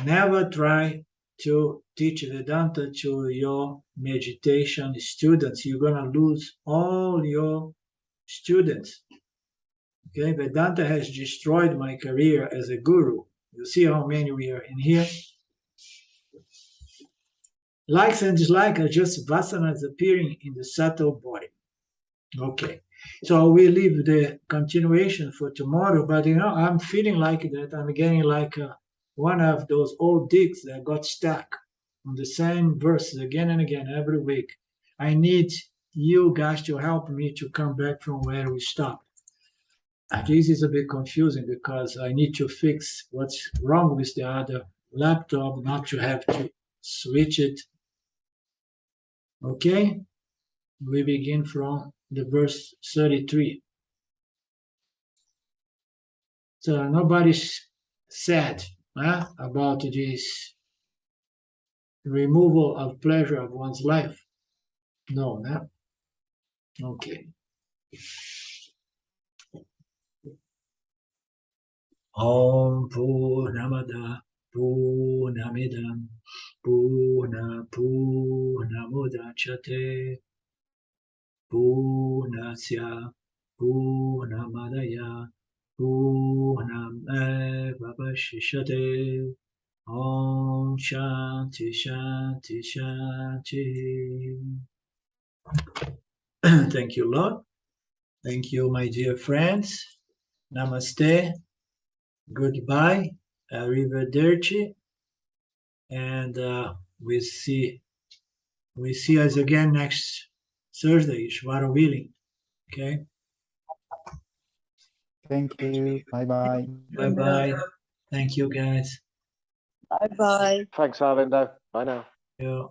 Never try to teach Vedanta to your meditation students. You're going to lose all your students. Okay, Vedanta has destroyed my career as a guru. You see how many we are in here? Likes and dislikes are just vasanas appearing in the subtle body. Okay, so we leave the continuation for tomorrow, but I'm feeling like that I'm getting like one of those old dicks that got stuck on the same verses again and again every week. I need you guys to help me to come back from where we stopped. This is a bit confusing because I need to fix what's wrong with the other laptop, not to have to switch it. Okay, we begin from the verse 33. So nobody's sad about this removal of pleasure of one's life. No. Okay. Om Purnamada Purnamidam Purnamudachyate Purnasya Purnamadaya Purnamevavashishyate. Om Shanti Shanti Shanti. Thank you, Lord. Thank you, my dear friends. Namaste. Goodbye. Arrivederci. And we see us again next Thursday, Isvara willing. Okay. Thank you. Bye-bye. Bye-bye. Thank you, guys. Bye-bye. Thanks, Arlindo. Bye now. Yeah.